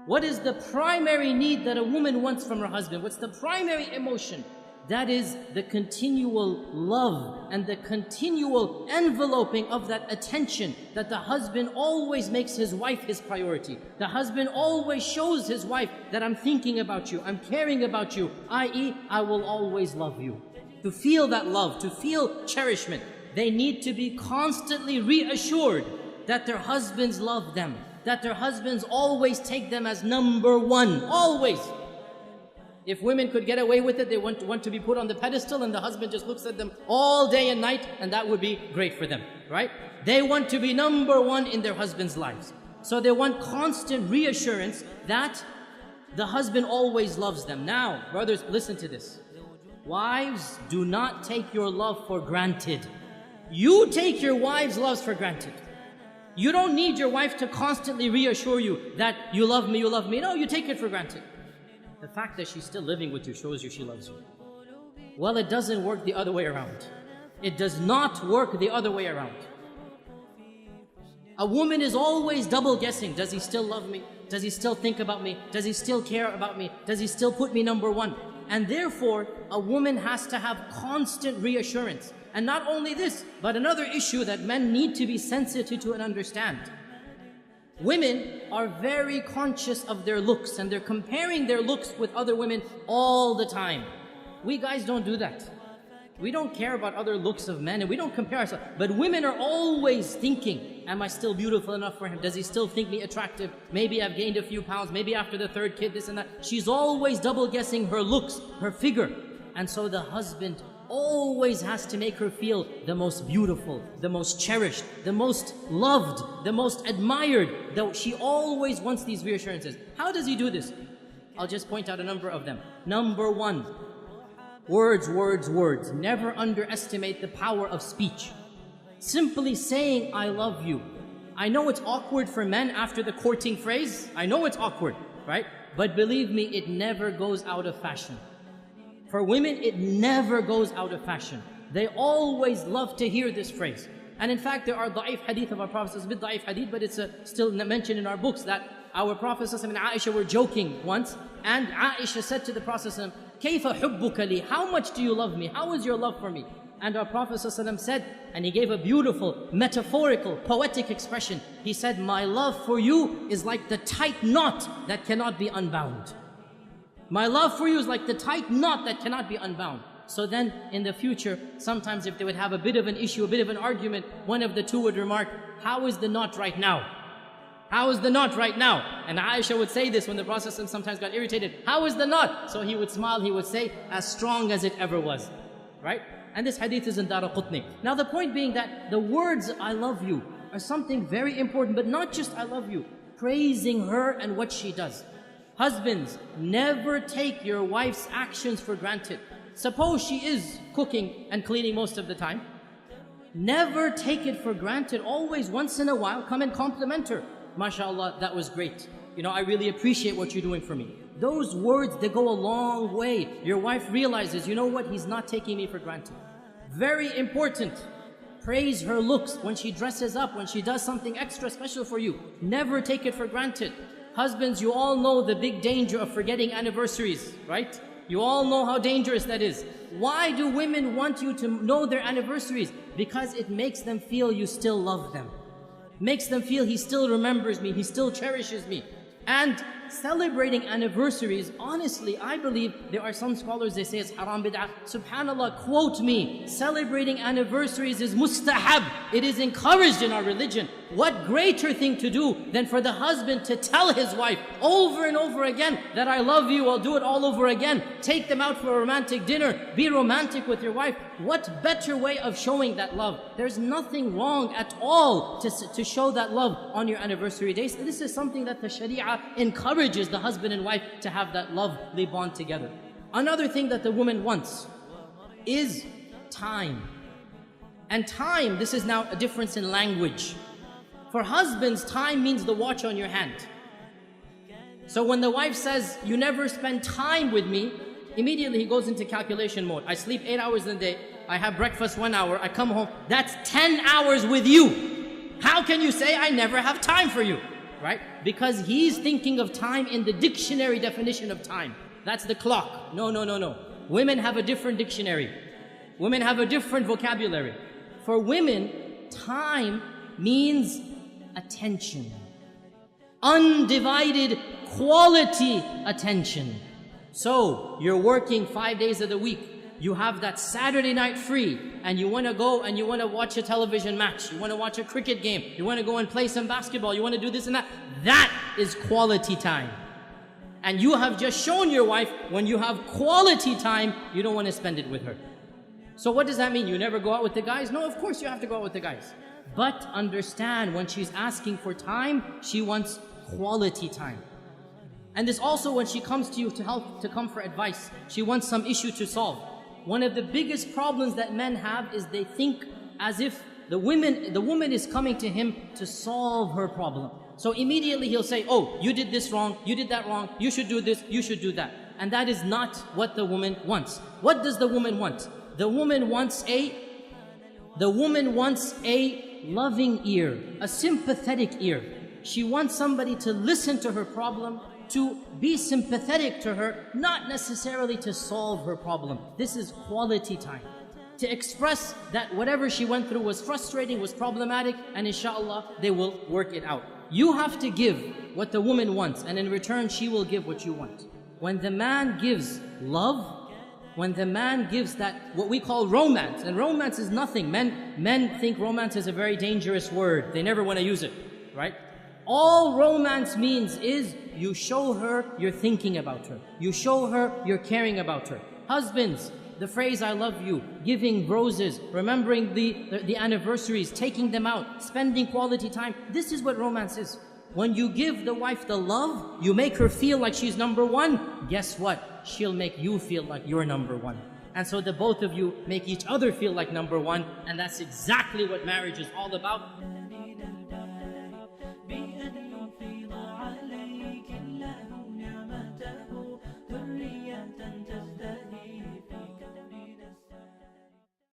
What is the primary need that a woman wants from her husband? What's the primary emotion? That is the continual love and the continual enveloping of that attention, that the husband always makes his wife his priority. The husband always shows his wife that I'm thinking about you, I'm caring about you, i.e., I will always love you. To feel that love, to feel cherishment, they need to be constantly reassured that their husbands love them, that their husbands always take them as number one, always. If women could get away with it, they want to be put on the pedestal and the husband just looks at them all day and night, and that would be great for them, right? They want to be number one in their husbands' lives. So they want constant reassurance that the husband always loves them. Now, brothers, listen to this. Wives, do not take your love for granted. You take your wife's love for granted. You don't need your wife to constantly reassure you that you love me, you love me. No, you take it for granted. The fact that she's still living with you shows you she loves you. Well, it doesn't work the other way around. It does not work the other way around. A woman is always double guessing. Does he still love me? Does he still think about me? Does he still care about me? Does he still put me number one? And therefore, a woman has to have constant reassurance. And not only this, but another issue that men need to be sensitive to and understand. Women are very conscious of their looks, and they're comparing their looks with other women all the time. We guys don't do that. We don't care about other looks of men, and we don't compare ourselves. But women are always thinking, am I still beautiful enough for him? Does he still think me attractive? Maybe I've gained a few pounds, maybe after the third kid, this and that. She's always double guessing her looks, her figure. And so the husband always has to make her feel the most beautiful, the most cherished, the most loved, the most admired. Though she always wants these reassurances. How does he do this? I'll just point out a number of them. Number one, words, words, words. Never underestimate the power of speech. Simply saying, I love you. I know it's awkward for men after the courting phrase. I know it's awkward, right? But believe me, it never goes out of fashion. For women, it never goes out of fashion. They always love to hear this phrase. And in fact, there are da'if hadith of our Prophet. It's a bit da'if hadith, but it's still mentioned in our books that our Prophet and Aisha were joking once. And Aisha said to the Prophet, كَيْفَ حُبُّكَ لِي? How much do you love me? How is your love for me? And our Prophet said, and he gave a beautiful, metaphorical, poetic expression. He said, my love for you is like the tight knot that cannot be unbound. My love for you is like the tight knot that cannot be unbound. So then, in the future, sometimes if they would have a bit of an issue, a bit of an argument, one of the two would remark, how is the knot right now? How is the knot right now? And Aisha would say this when the Prophet sometimes got irritated. How is the knot? So he would smile, he would say, as strong as it ever was. Right? And this hadith is in Daraqutni. Now the point being that the words, I love you, are something very important, but not just I love you. Praising her and what she does. Husbands, never take your wife's actions for granted. Suppose she is cooking and cleaning most of the time. Never take it for granted. Always, once in a while, come and compliment her. MashaAllah, that was great. You know, I really appreciate what you're doing for me. Those words, they go a long way. Your wife realizes, you know what, he's not taking me for granted. Very important. Praise her looks when she dresses up, when she does something extra special for you. Never take it for granted. Husbands, you all know the big danger of forgetting anniversaries, right? You all know how dangerous that is. Why do women want you to know their anniversaries? Because it makes them feel you still love them. Makes them feel he still remembers me, he still cherishes me. And celebrating anniversaries, honestly, I believe there are some scholars, they say it's haram bid'ah. SubhanAllah, quote me, celebrating anniversaries is mustahab. It is encouraged in our religion. What greater thing to do than for the husband to tell his wife over and over again that I love you, I'll do it all over again. Take them out for a romantic dinner. Be romantic with your wife. What better way of showing that love? There's nothing wrong at all to show that love on your anniversary days. This is something that the Sharia encourages the husband and wife to have that lovely bond together. Another thing that the woman wants is time. And time, this is now a difference in language. For husbands, time means the watch on your hand. So when the wife says, you never spend time with me, immediately he goes into calculation mode. I sleep 8 hours in the day, I have breakfast 1 hour, I come home, that's 10 hours with you. How can you say I never have time for you? right? Because he's thinking of time in the dictionary definition of time. That's the clock. No, no, no, no. Women have a different dictionary. Women have a different vocabulary. For women, time means attention. Undivided quality attention. So, you're working 5 days of the week. You have that Saturday night free, and you want to go and you want to watch a television match. You want to watch a cricket game. You want to go and play some basketball. You want to do this and that. That is quality time. And you have just shown your wife, when you have quality time, you don't want to spend it with her. So what does that mean? You never go out with the guys? No, of course you have to go out with the guys. But understand, when she's asking for time, she wants quality time. And this also when she comes to you to come for advice. She wants some issue to solve. One of the biggest problems that men have is they think as if the woman is coming to him to solve her problem. So immediately he'll say, oh, you did this wrong, you did that wrong, you should do this, you should do that. And that is not what the woman wants. What does the woman want? The woman wants a loving ear, a sympathetic ear. She wants somebody to listen to her problem, to be sympathetic to her, not necessarily to solve her problem. This is quality time. To express that whatever she went through was frustrating, was problematic, and inshallah, they will work it out. You have to give what the woman wants, and in return, she will give what you want. When the man gives love, when the man gives that, what we call romance, and romance is nothing. Men think romance is a very dangerous word. They never want to use it, right? All romance means is you show her you're thinking about her. You show her you're caring about her. Husbands, the phrase I love you, giving roses, remembering the anniversaries, taking them out, spending quality time. This is what romance is. When you give the wife the love, you make her feel like she's number one. Guess what? She'll make you feel like you're number one. And so the both of you make each other feel like number one. And that's exactly what marriage is all about.